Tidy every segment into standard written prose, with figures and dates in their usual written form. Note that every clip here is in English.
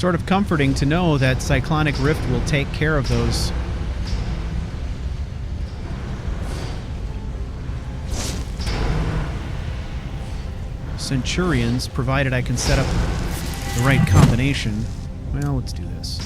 sort of comforting to know that Cyclonic Rift will take care of those. Centurions, provided I can set up the right combination. Well, let's do this.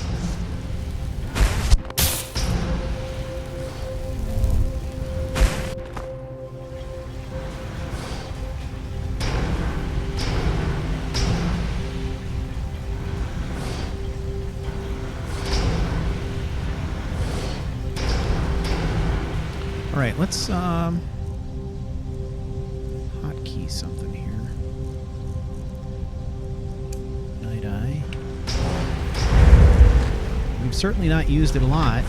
All right, let's hotkey something here. Night-eye. We've certainly not used it a lot.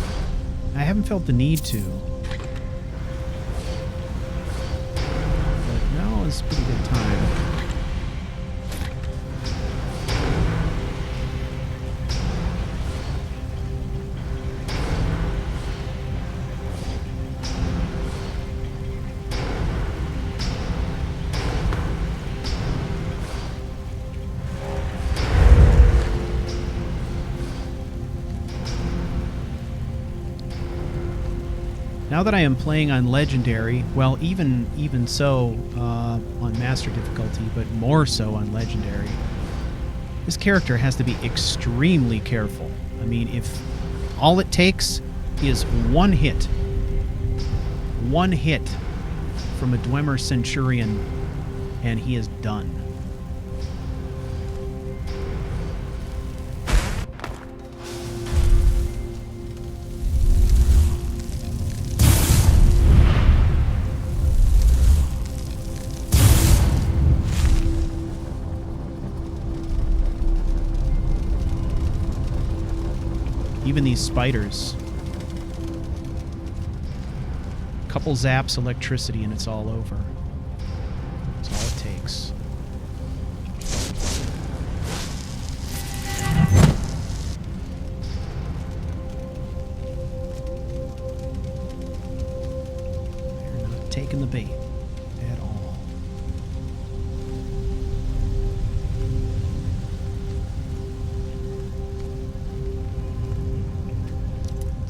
I haven't felt the need to. But now is a pretty good time. Now that I am playing on Legendary, well, even so on Master difficulty, but more so on Legendary, this character has to be extremely careful. I mean, if all it takes is one hit from a Dwemer Centurion, and he is done. Even these spiders. Couple zaps, electricity, and it's all over. That's all it takes. They're not taking the bait at all.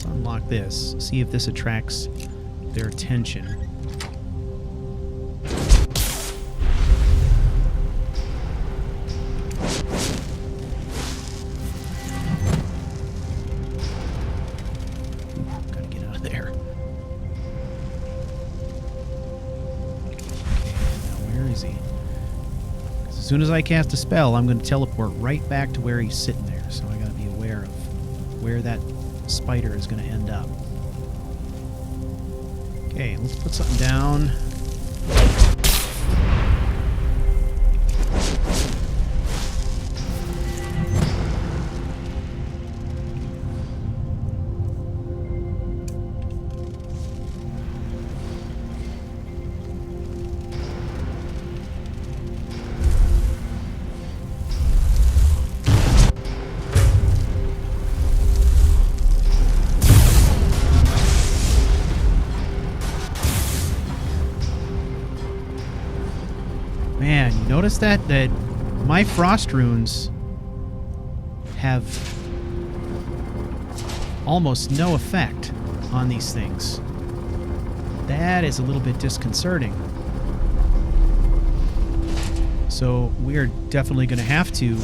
Unlock this. See if this attracts their attention. Ooh, gotta get out of there. Okay, now where is he? 'Cause as soon as I cast a spell, I'm going to teleport right back to where he's sitting there. So I gotta be aware of where that spider is going to end up. Okay, let's put something down. Man, you notice that my frost runes have almost no effect on these things. That is a little bit disconcerting. So we're definitely going to have to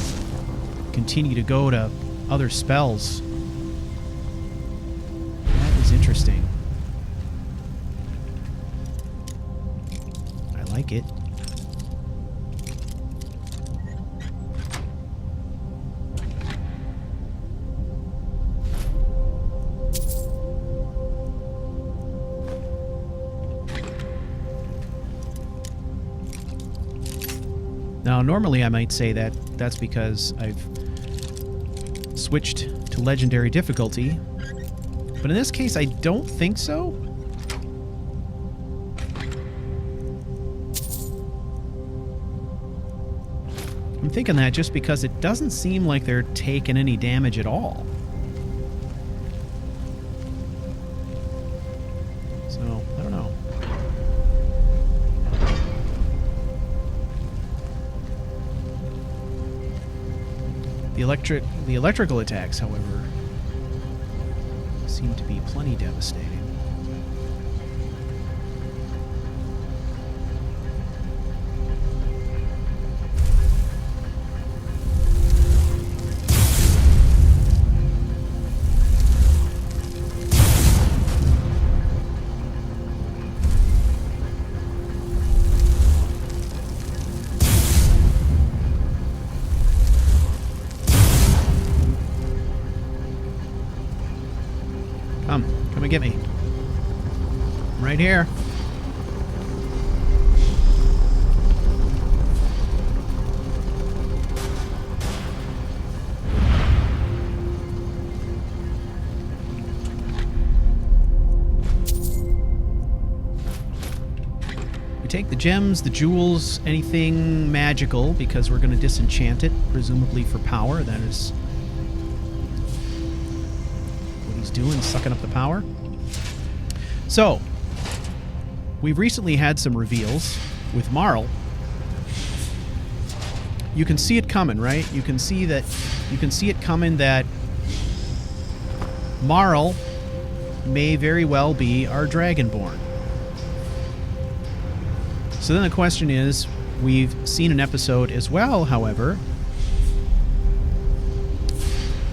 continue to go to other spells. That is interesting. I like it. Now, normally I might say that that's because I've switched to Legendary difficulty, but in this case I don't think so. I'm thinking that just because it doesn't seem like they're taking any damage at all. So, I don't know. The electrical attacks, however, seem to be plenty devastating. Come and get me. I'm right here. We take the gems, the jewels, anything magical, because we're going to disenchant it, presumably for power. That is doing, sucking up the power. So, we've recently had some reveals with Marl. You can see it coming, right? You can see it coming that Marl may very well be our Dragonborn. So then the question is, we've seen an episode as well, however,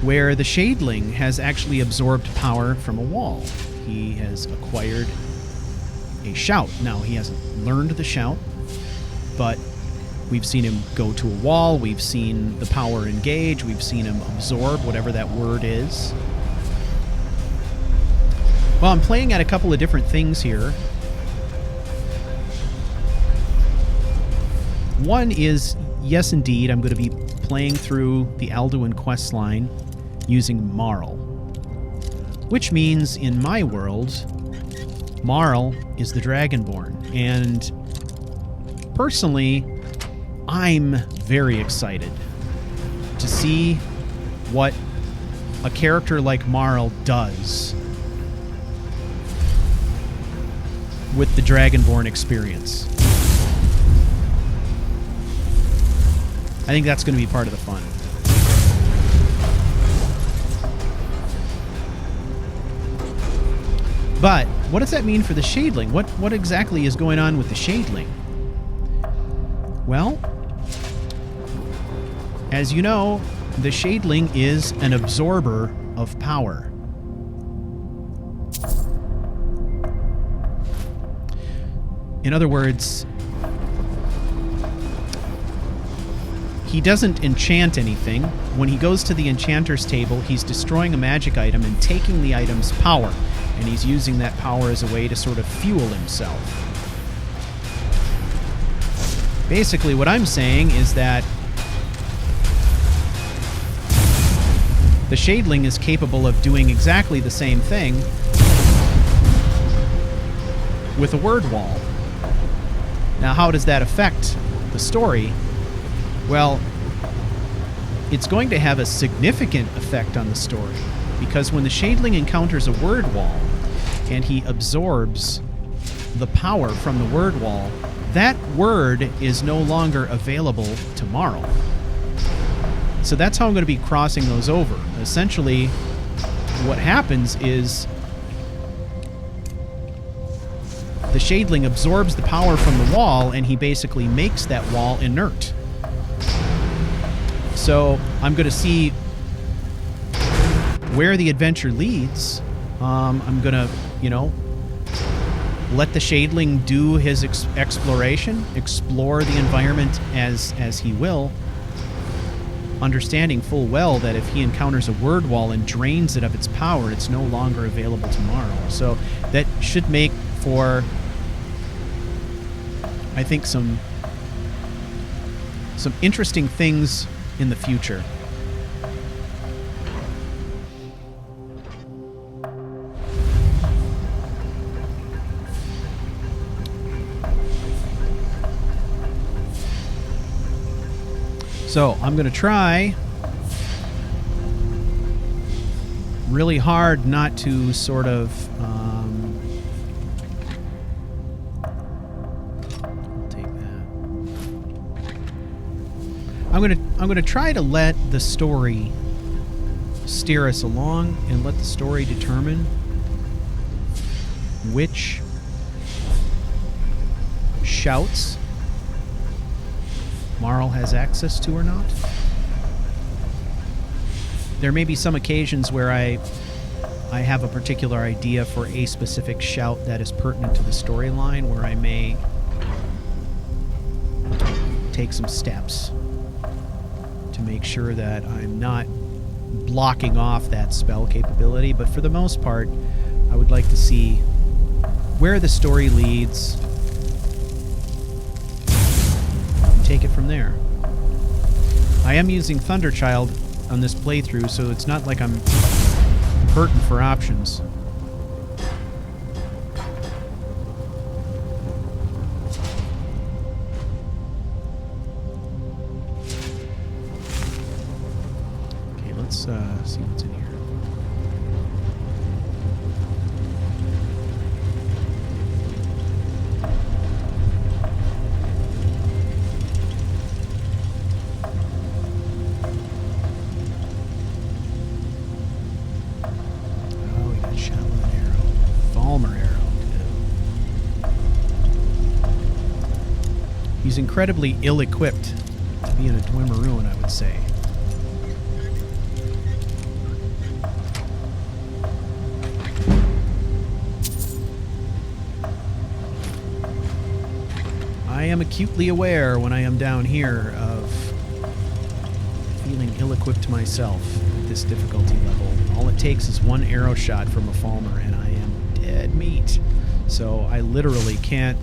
where the Shadeling has actually absorbed power from a wall. He has acquired a shout. Now, he hasn't learned the shout, but we've seen him go to a wall, we've seen the power engage, we've seen him absorb whatever that word is. Well, I'm playing at a couple of different things here. One is, yes indeed, I'm going to be playing through the Alduin questline using Marl, which means in my world, Marl is the Dragonborn, and personally, I'm very excited to see what a character like Marl does with the Dragonborn experience. I think that's going to be part of the fun. But what does that mean for the Shadeling? What exactly is going on with the Shadeling? Well, as you know, the Shadeling is an absorber of power. In other words, he doesn't enchant anything. When he goes to the enchanter's table, he's destroying a magic item and taking the item's power. And he's using that power as a way to sort of fuel himself. Basically, what I'm saying is that the Shadeling is capable of doing exactly the same thing with a word wall. Now, how does that affect the story? Well, it's going to have a significant effect on the story, because when the Shadeling encounters a word wall and he absorbs the power from the word wall, that word is no longer available to Marl. So that's how I'm going to be crossing those over. Essentially, what happens is the Shadeling absorbs the power from the wall, and he basically makes that wall inert. So I'm going to see where the adventure leads. I'm going to, let the Shadeling do his exploration, explore the environment as he will, understanding full well that if he encounters a word wall and drains it of its power, it's no longer available to Marl. So that should make for, I think, some interesting things in the future. So I'm going to try really hard not to sort of I'll take that. I'm gonna try to let the story steer us along and let the story determine which shouts Marl has access to or not. There may be some occasions where I have a particular idea for a specific shout that is pertinent to the storyline, where I may take some steps to make sure that I'm not blocking off that spell capability. But for the most part, I would like to see where the story leads and take it from there. I am using Thunderchild on this playthrough, so it's not like I'm hurting for options. Okay, let's see what's in here. He's incredibly ill-equipped to be in a Dwemer, I would say. I am acutely aware when I am down here of feeling ill-equipped myself at this difficulty level. All it takes is one arrow shot from a Falmer and I am dead meat. So I literally can't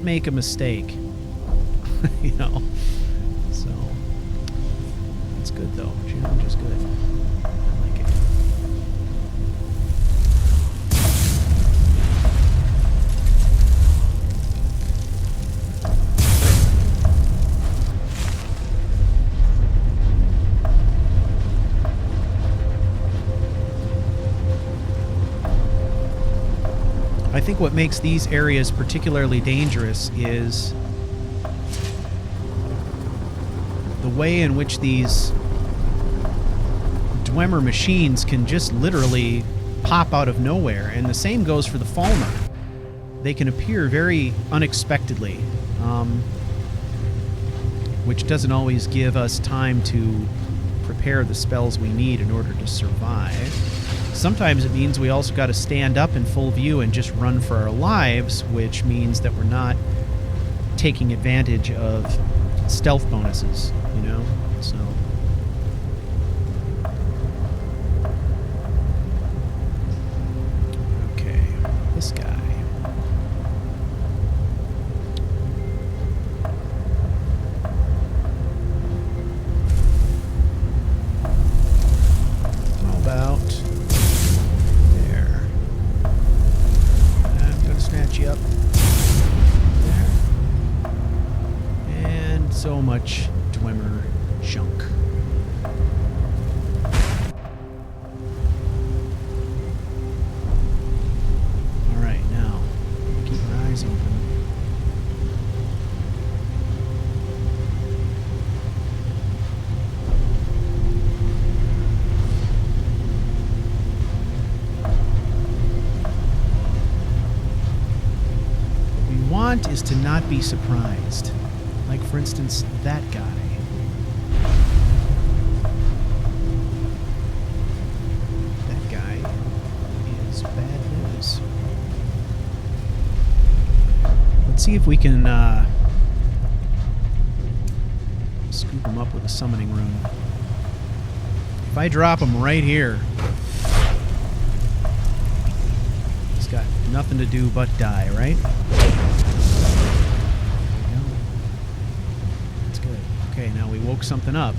make a mistake. You know. So it's good though. Challenge is good. I like it. I think what makes these areas particularly dangerous is the way in which these Dwemer machines can just literally pop out of nowhere, and the same goes for the Falmer. They can appear very unexpectedly, which doesn't always give us time to prepare the spells we need in order to survive. Sometimes it means we also got to stand up in full view and just run for our lives, which means that we're not taking advantage of stealth bonuses, you know? So okay, this guy. How about there? I'm gonna snatch you up. There. And so much Dwemer junk. Alright, now, keep our eyes open. What we want is to not be surprised. Like, for instance, that guy. That guy is bad news. Let's see if we can scoop him up with a summoning rune. If I drop him right here, he's got nothing to do but die, right? Okay, now we woke something up.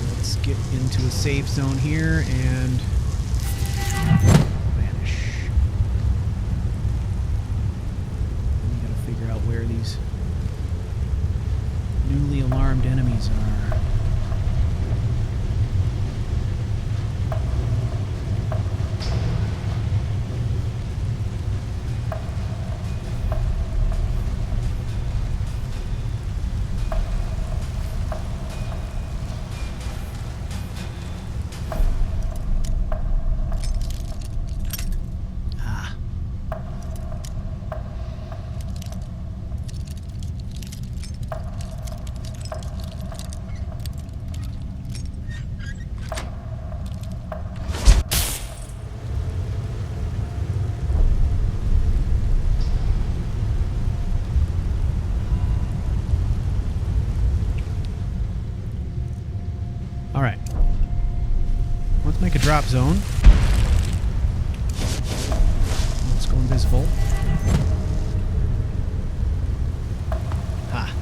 Let's get into a safe zone here and vanish. We gotta figure out where these newly alarmed enemies are. Make a drop zone. Let's go invisible. Ha.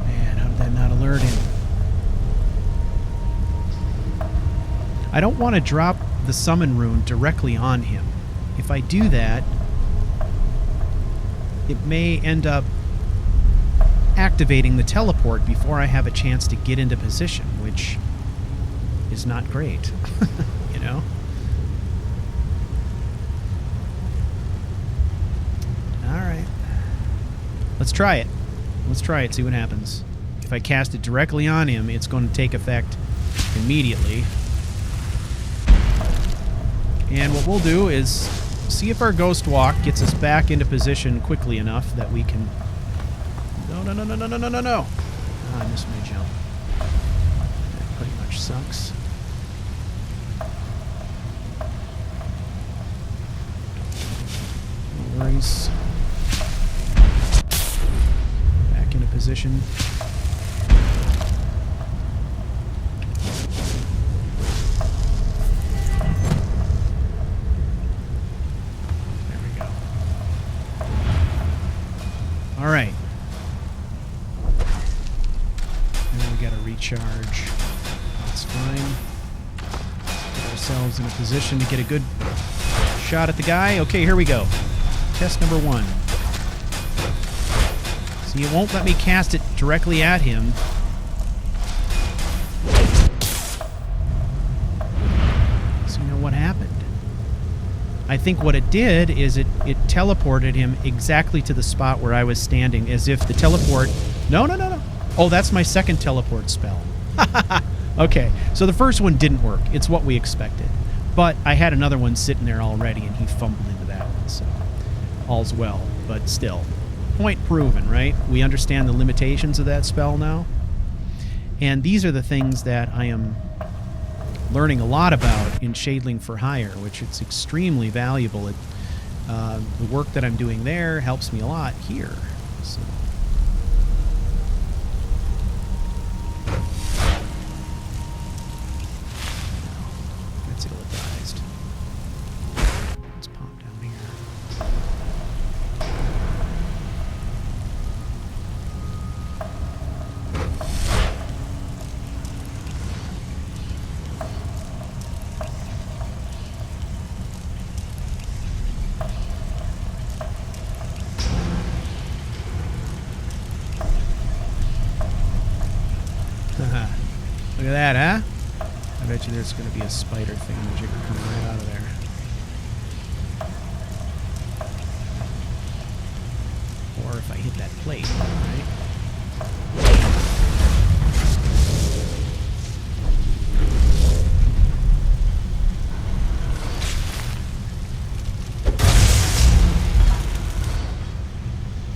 Man, how did that not alert him? I don't want to drop the summon rune directly on him. If I do that, it may end up activating the teleport before I have a chance to get into position, which is not great, you know? Alright. Let's try it. Let's try it, see what happens. If I cast it directly on him, it's going to take effect immediately. And what we'll do is see if our Ghost Walk gets us back into position quickly enough that we can... No. Ah, I missed my jump. That pretty much sucks. No worries. Back into position. Alright. Now we gotta recharge. That's fine. Put ourselves in a position to get a good shot at the guy. Okay, here we go. Test number 1. See, it won't let me cast it directly at him. So you know what happened? I think what it did is it teleported him exactly to the spot where I was standing, as if the teleport... No. Oh, that's my second teleport spell. Okay, so the first one didn't work. It's what we expected. But I had another one sitting there already, and he fumbled into that one, so all's well. But still, point proven, right? We understand the limitations of that spell now. And these are the things that I am learning a lot about in Shadeling for Hire, which is extremely valuable. The work that I'm doing there helps me a lot here. So. That's ill-advised. Let's pop down here. Look at that, huh? I bet you there's going to be a spider thingamajigger coming right out of there. Or if I hit that plate, right?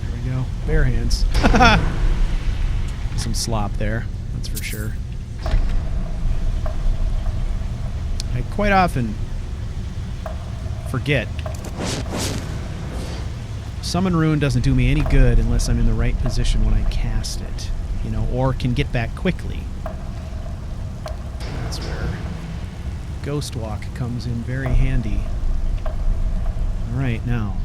There we go. Bare hands. Some slop there, that's for sure. I quite often forget. Summon Rune doesn't do me any good unless I'm in the right position when I cast it, you know, or can get back quickly. That's where Ghost Walk comes in very handy. Alright, now.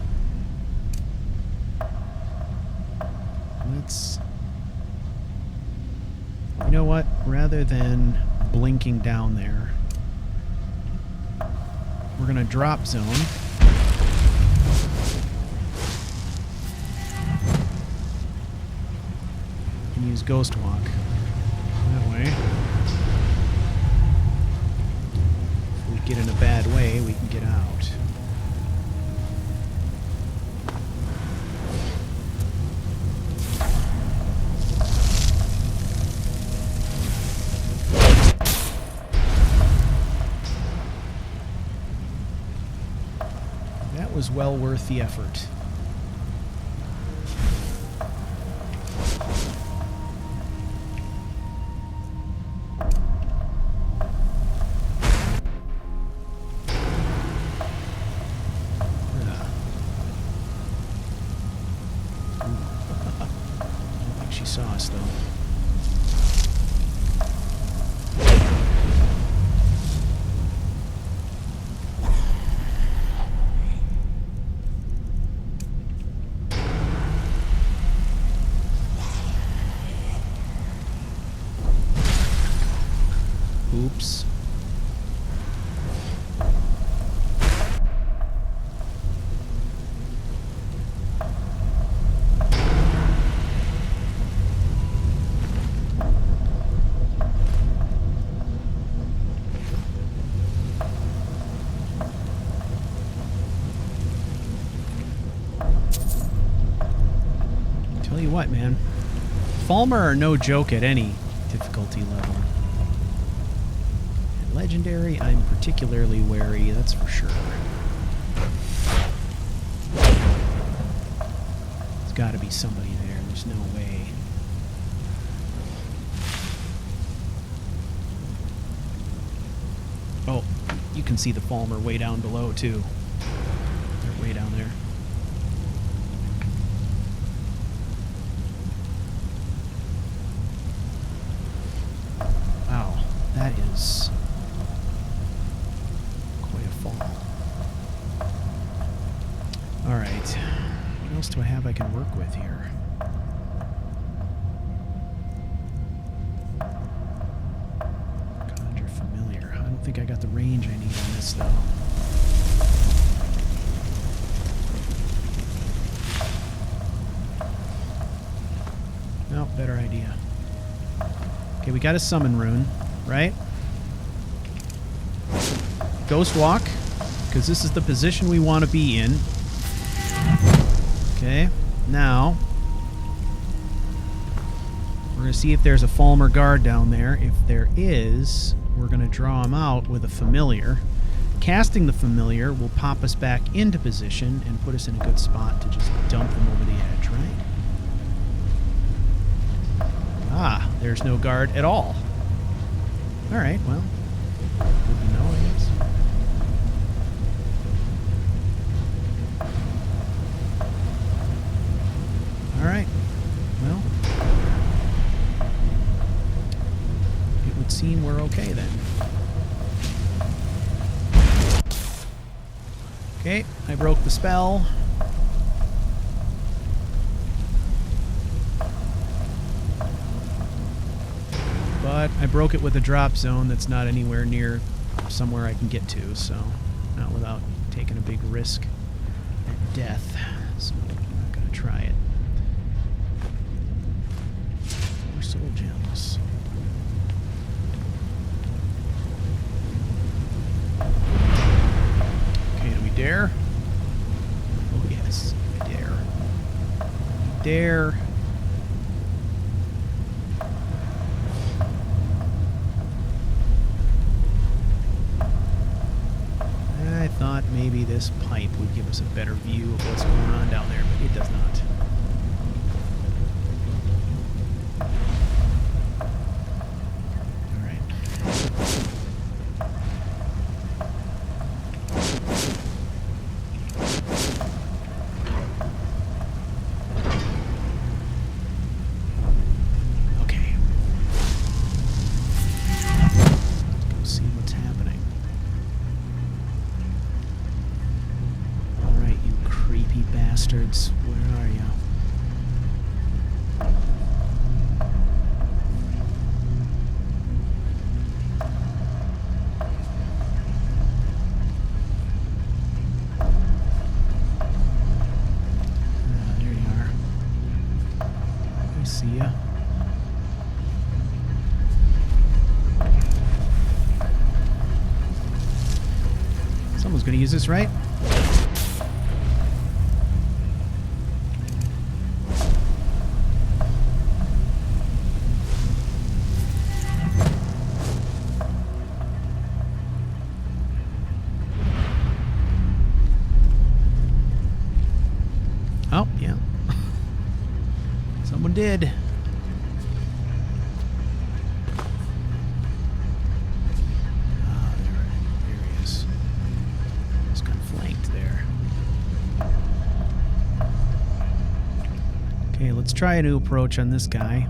Let's... You know what? Rather than blinking down there, we're going to drop zone. And use Ghost Walk. That way. If we get in a bad way, we can get out. Was well worth the effort. sauce, though. Oops. Tell you what, man. Falmer are no joke at any difficulty level. At Legendary, I'm particularly wary, that's for sure. There's got to be somebody there. There's no way. Oh, you can see the Falmer way down below, too. They're way down there. Wow, that is quite a fall. Alright, what else do I have I can work with here? Conjure Familiar. I don't think I got the range I need on this, though. No, better idea. Okay, we got a summon rune, right? Ghost walk, because this is the position we want to be in. Okay, now we're going to see if there's a Falmer guard down there. If there is, we're going to draw him out with a familiar. Casting the familiar will pop us back into position and put us in a good spot to just dump them over the edge, right? Ah, there's no guard at all. Alright, well, good to know, I guess. Alright, well, it would seem we're okay then. Okay, I broke the spell. But I broke it with a drop zone that's not anywhere near somewhere I can get to, so not without taking a big risk at death. So I'm not going to try it. More soul gems. Okay, do we dare? Oh yes, we dare. Dare. I thought maybe this pipe would give us a better view of what's going on down there, but it does not. Alright. Okay. Let's go see what's happening. Creepy bastards. Where are you? Ah, there you are. I see ya. Someone's gonna use this, right? Oh, yeah. Someone did. Ah, there he is. Just got flanked there. Okay, let's try a new approach on this guy.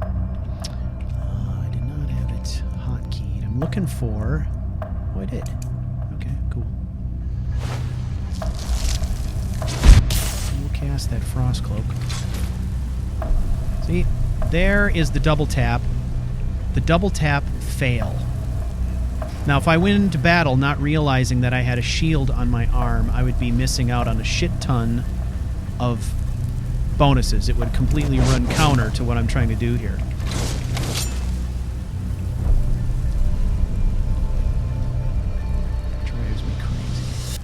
I did not have it hotkeyed. I'm looking for... Oh, I did. Okay, cool. We'll cast that Frost Cloak. See? There is the double tap. The double tap fail. Now, if I went into battle not realizing that I had a shield on my arm, I would be missing out on a shit ton of bonuses. It would completely run counter to what I'm trying to do here. Drives me crazy.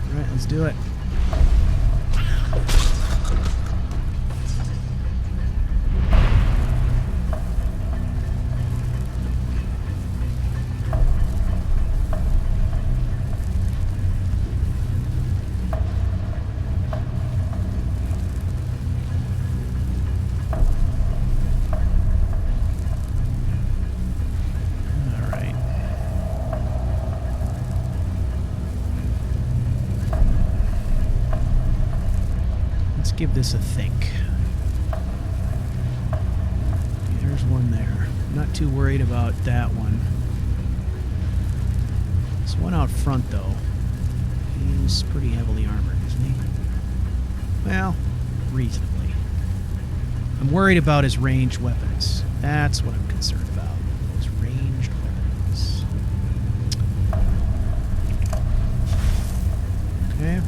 All right, let's do it. Give this a think. There's one there. Not too worried about that one. This one out front, though, he's pretty heavily armored, isn't he? Well, reasonably. I'm worried about his ranged weapons. That's what I'm concerned about. His ranged weapons. Okay.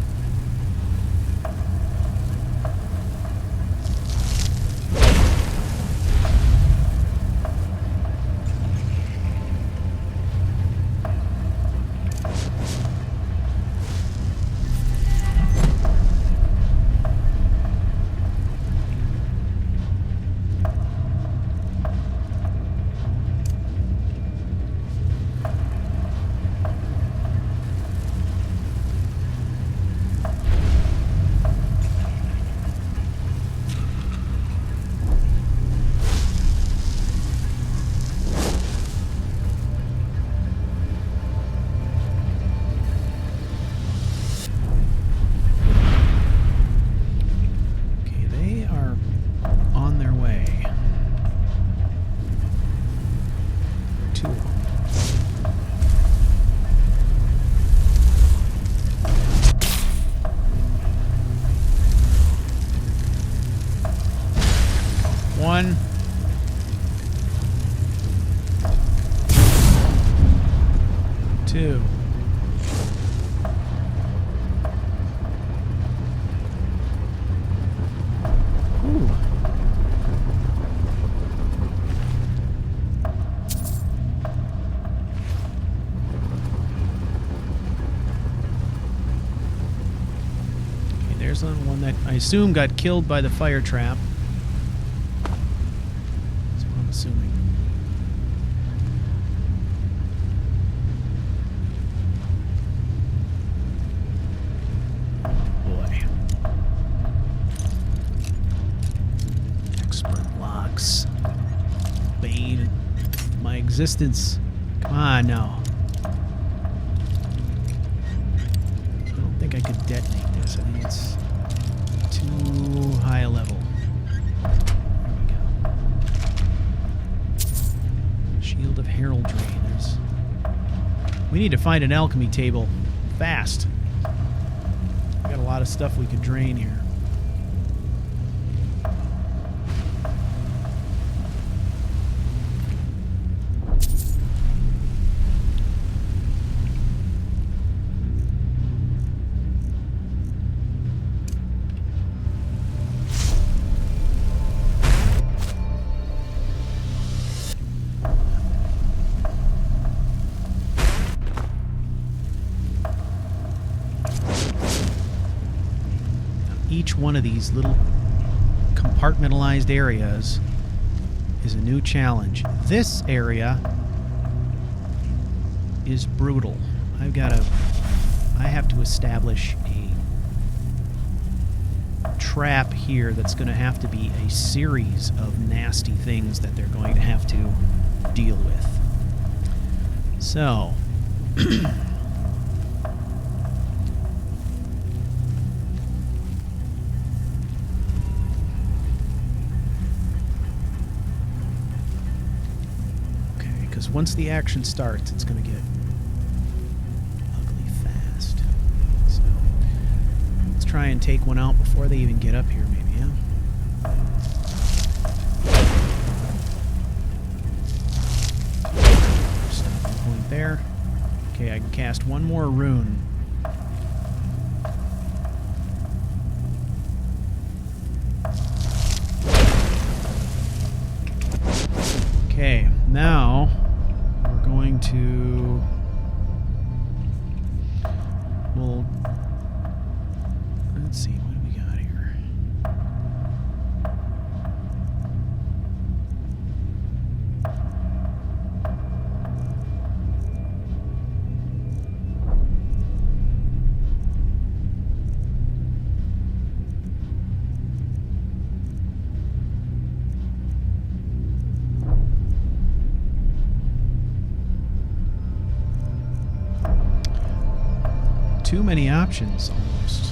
One. Two. Ooh. Okay, there's one that I assume got killed by the fire trap. Assuming. Boy. Expert locks. Bane of my existence. Come on now. I don't think I could detonate this. I think it's too high a level. Shield of Heraldry. We need to find an alchemy table fast. We got a lot of stuff we could drain here. Each one of these little compartmentalized areas is a new challenge. This area is brutal. I have to establish a trap here that's going to have to be a series of nasty things that they're going to have to deal with. So, Because once the action starts, it's going to get ugly fast. So let's try and take one out before they even get up here, maybe, yeah? Stopping point there. Okay, I can cast one more rune. Okay, now we're going to... Well, let's see, what do we got here? Too many options, almost.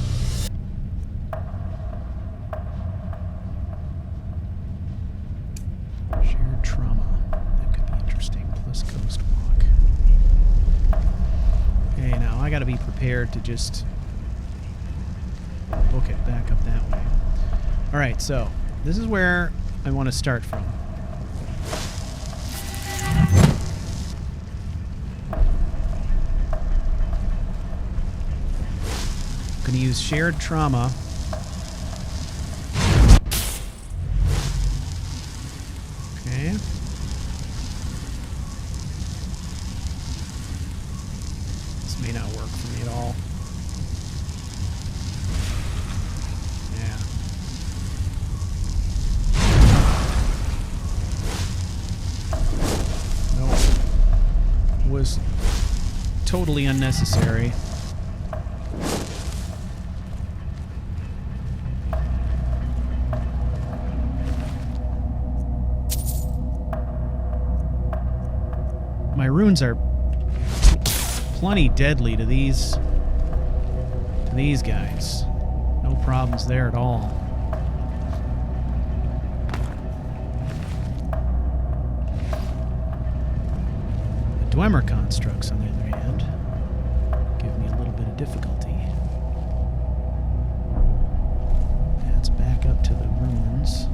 Shared trauma. That could be interesting. Plus ghost walk. Okay, now I gotta be prepared to just book it back up that way. Alright, so this is where I want to start from. Going to use shared trauma. Okay. This may not work for me at all. Yeah. Nope. Was totally unnecessary. My runes are plenty deadly to these guys. No problems there at all. The Dwemer constructs, on the other hand, give me a little bit of difficulty. That's back up to the runes.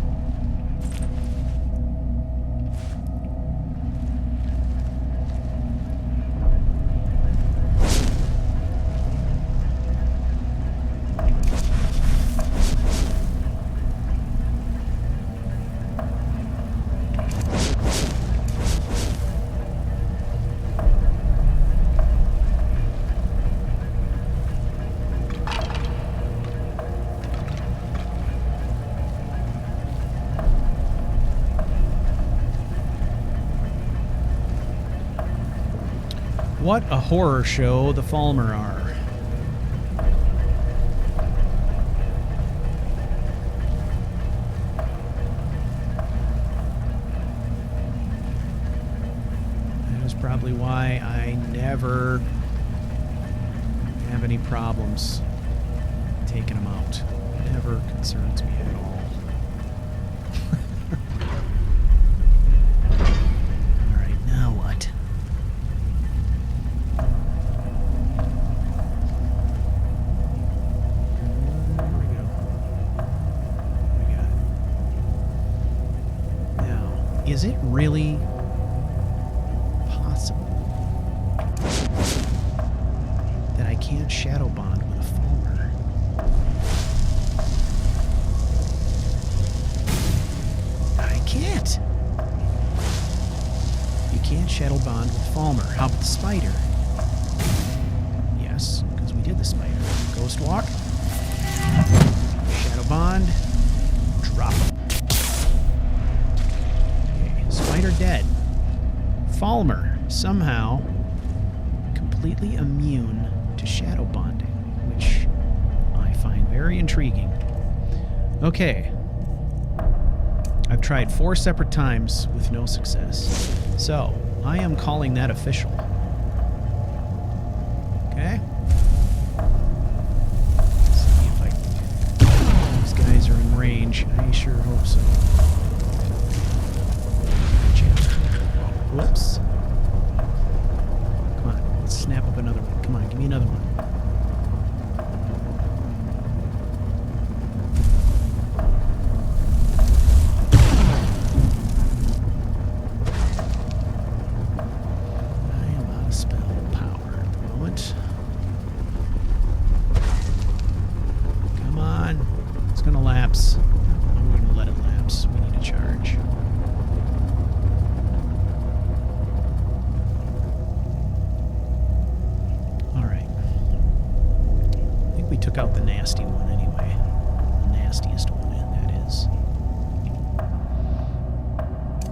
What a horror show the Falmer are. That is probably why I never have any problems taking them out. It never concerns me at all. Alright, now what? Is it really possible that I can't shadow bond with a Falmer? I can't. You can't shadow bond with Falmer. How about the spider? Yes, because we did the spider. Ghost walk. Shadow bond. Drop him. Spider dead. Falmer, somehow completely immune to shadow bonding, which I find very intriguing. Okay. I've tried 4 separate times with no success. So, I am calling that official. Okay. Let's see if these guys are in range. I sure hope so. Whoops. Come on, let's snap up another one. Come on, give me another one. Out the nasty one anyway. The nastiest one, that is.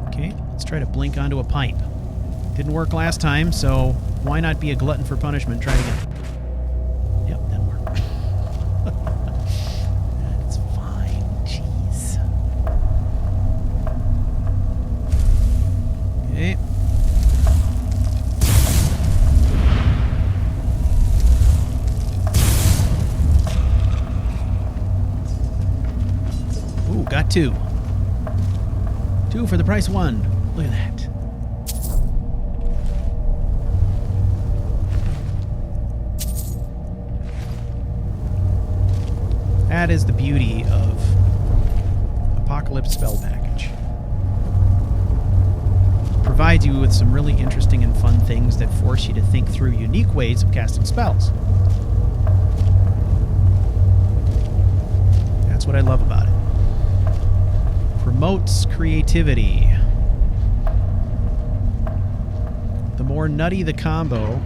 Okay, let's try to blink onto a pipe. Didn't work last time, so why not be a glutton for punishment? Try it again. Yep, didn't work. That's fine. Jeez. Okay. Got two. Two for the price of one. Look at that. That is the beauty of Apocalypse Spell Package. It provides you with some really interesting and fun things that force you to think through unique ways of casting spells. That's what I love about it. Promotes creativity. The more nutty the combo,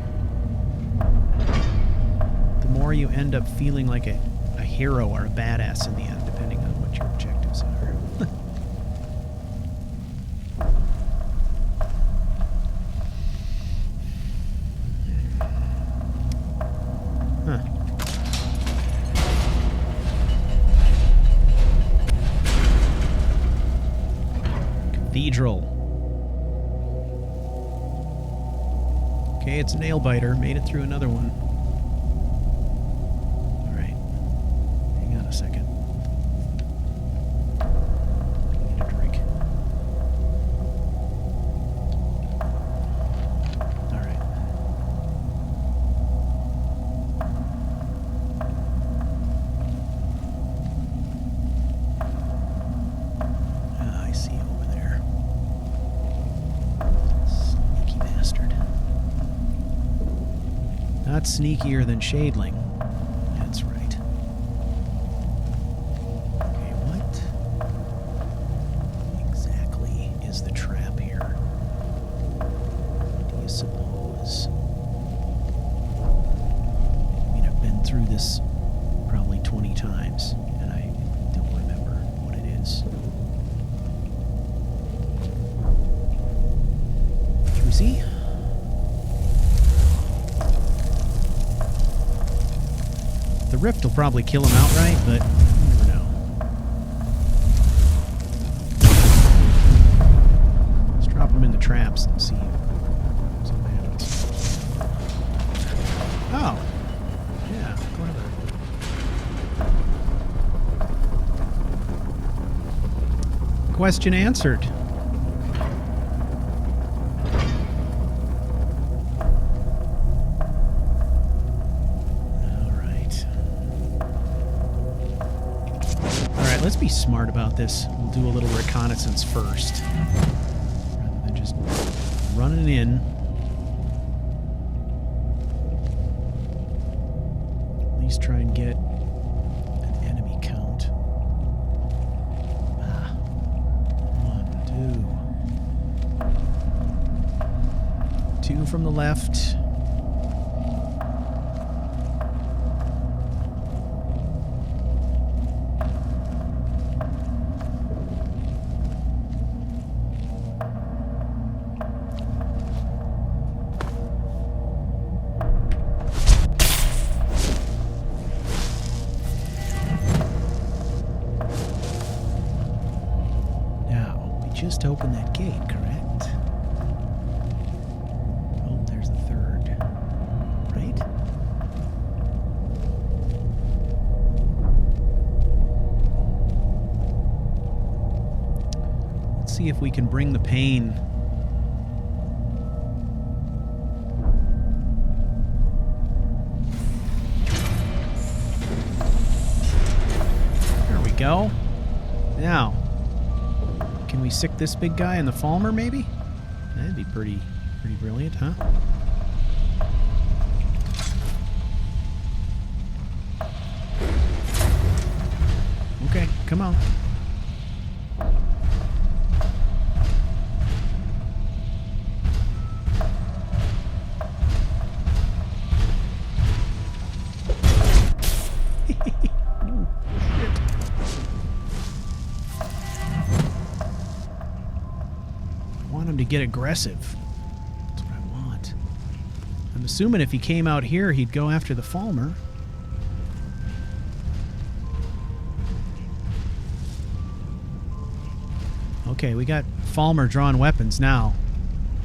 the more you end up feeling like a hero or a badass in the end, depending on what your objectives are. Huh. Cathedral. Okay, it's a nail biter. Made it through another one. All right. Hang on a second. I need a drink. All right. Ah, I see over there. Sneaky bastard. Not sneakier than Shadeling. That's right. Okay, what exactly is the trap here? Do you suppose? I mean, I've been through this probably 20 times, and I don't remember what it is. Can we see? The rift will probably kill him outright, but you never know. Let's drop him in the traps and see what happens. Oh. Yeah, clever. Question answered. Let's be smart about this. We'll do a little reconnaissance first, rather than just running in. At least try and get an enemy count. Ah. 1, 2. 2 from the left. Just open that gate, correct? Oh, there's the third. Right? see if we can bring the pain. There we go. Now, can we sick this big guy in the Falmer, maybe? That'd be pretty brilliant, huh? Okay, come on. To get aggressive. That's what I want. I'm assuming if he came out here, he'd go after the Falmer. Okay, we got Falmer drawn weapons now.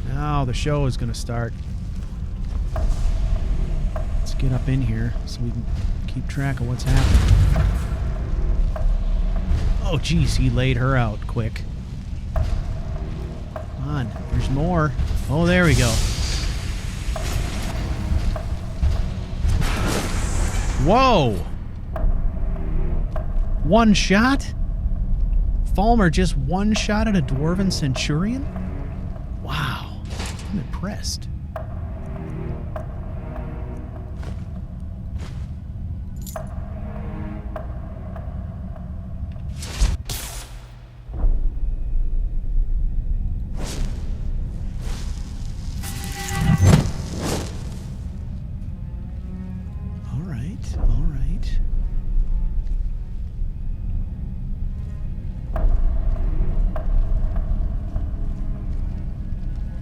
Now the show is going to start. Let's get up in here so we can keep track of what's happening. Oh, geez, he laid her out quick. On. There's more. Oh, there we go. Whoa! One shot? Falmer just one shot at a Dwarven Centurion? Wow. I'm impressed.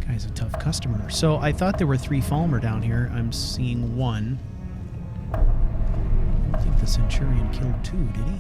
Guy's a tough customer. So I thought there were 3 Falmer down here. I'm seeing 1. I don't think the Centurion killed 2, did he?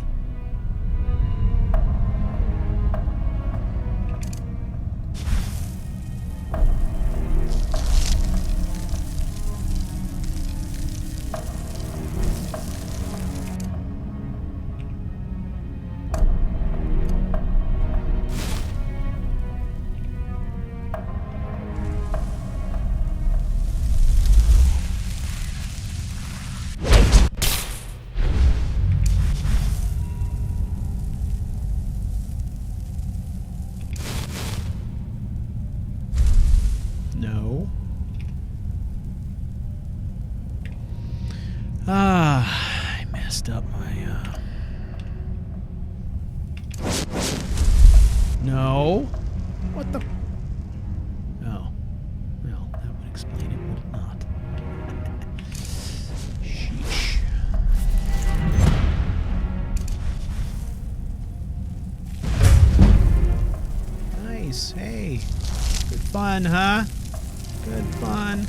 No. I messed up my, No. What the... Oh. Well, that would explain it, would it not? Sheesh. Nice. Hey. Good fun, huh? Good fun.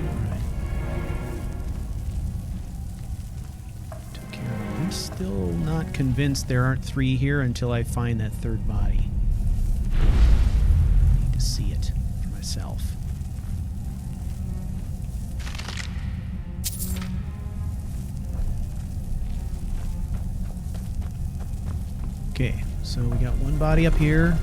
Alright. Took care of it. I'm still not convinced there aren't 3 here until I find that 3rd body. I need to see it for myself. Okay, so we got 1 body up here.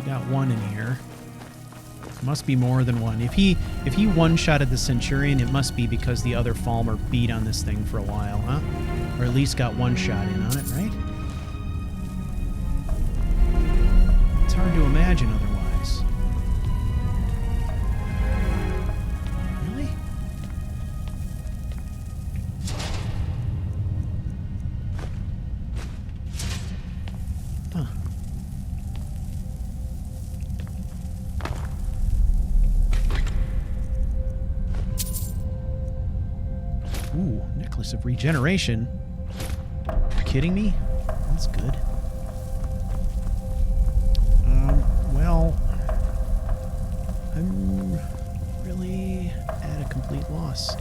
Got 1 in here. Must be more than 1. If he one-shotted the Centurion, it must be because the other Falmer beat on this thing for a while, huh? Or at least got 1 shot in on it, right? It's hard to imagine otherwise. Really? Huh. Ooh, Necklace of Regeneration. Are you kidding me? That's good. Well, I'm really at a complete loss.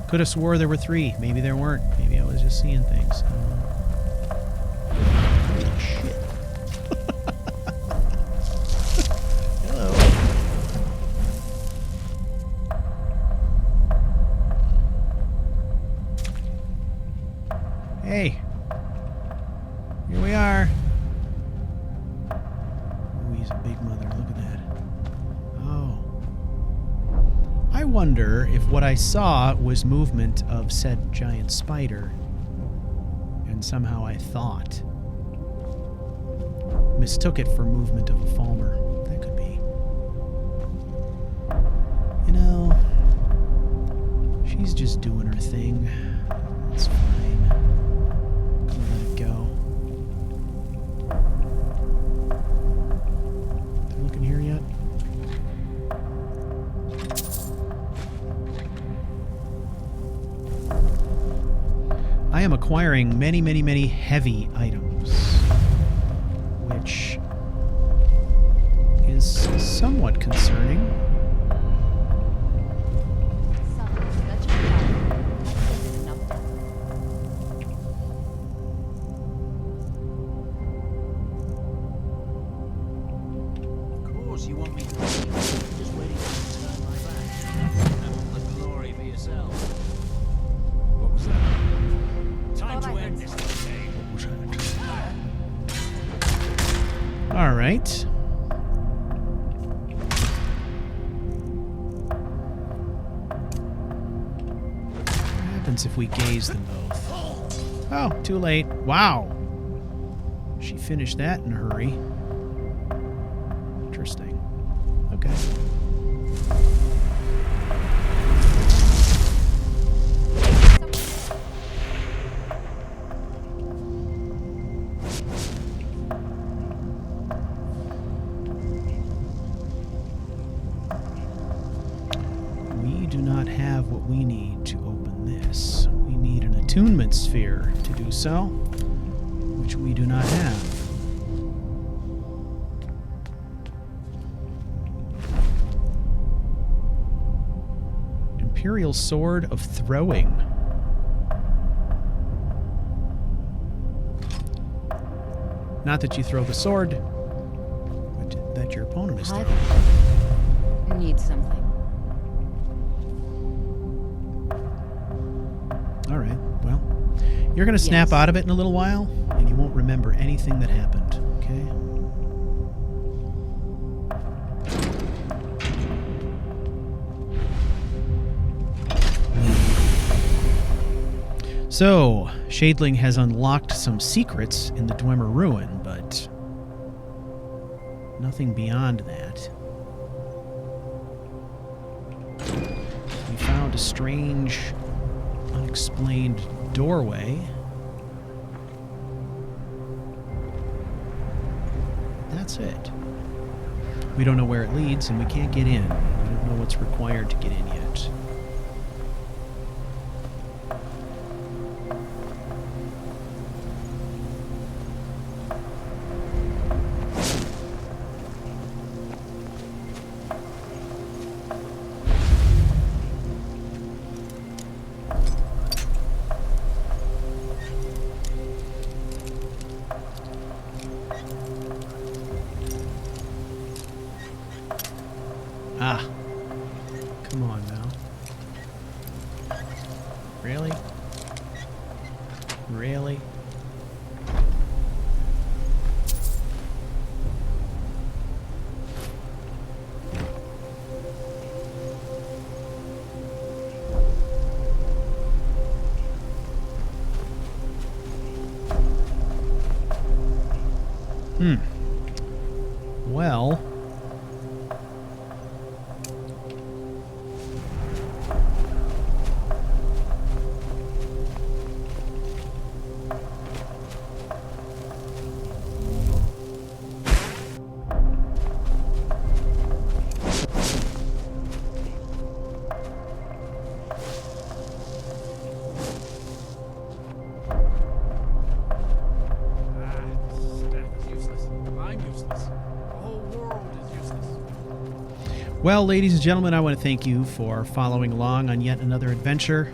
Could have swore there were 3. Maybe there weren't. Maybe I was just seeing things. Holy shit. a big mother. Look at that. Oh. I wonder if what I saw was movement of said giant spider, and somehow I thought. Mistook it for movement of a Falmer. That could be. You know, she's just doing her thing. It's fine. Gonna let it go. Did I look in here yet? I am acquiring many, many, many heavy items, which is somewhat concerning. You want me to just waiting for you to turn my back. I want the glory for yourself. What was that? Time to end this thing. What was that? All right. What happens if we gaze them both? Oh, too late. Wow. She finished that in a hurry. Interesting. Okay. We do not have what we need to open this. We need an attunement sphere to do so, which we do not have. Imperial Sword of Throwing. Not that you throw the sword, but that your opponent is throwing. I need something. All right, well, you're going to snap out of it in a little while, and you won't remember anything that happened, okay? So, Shadeling has unlocked some secrets in the Dwemer Ruin, but nothing beyond that. We found a strange, unexplained doorway. That's it. We don't know where it leads, and we can't get in. We don't know what's required to get in yet. Ah. Come on now. Really? Really? Well... Well, ladies and gentlemen, I want to thank you for following along on yet another adventure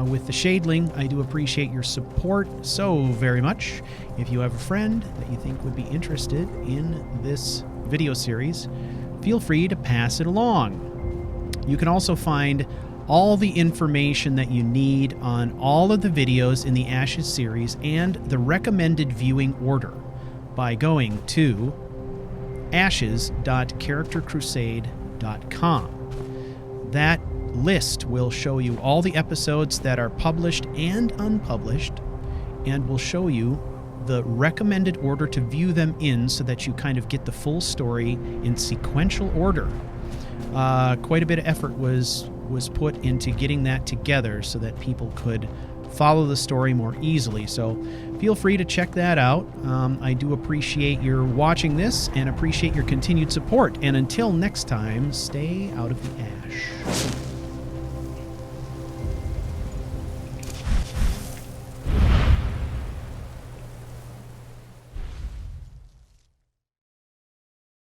with the Shadeling. I do appreciate your support so very much. If you have a friend that you think would be interested in this video series, feel free to pass it along. You can also find all the information that you need on all of the videos in the Ashes series and the recommended viewing order by going to ashes.charactercrusade.com. That list will show you all the episodes that are published and unpublished, and will show you the recommended order to view them in so that you kind of get the full story in sequential order. Quite a bit of effort was put into getting that together so that people could follow the story more easily. So feel free to check that out. I do appreciate your watching this and appreciate your continued support. And until next time, stay out of the ash.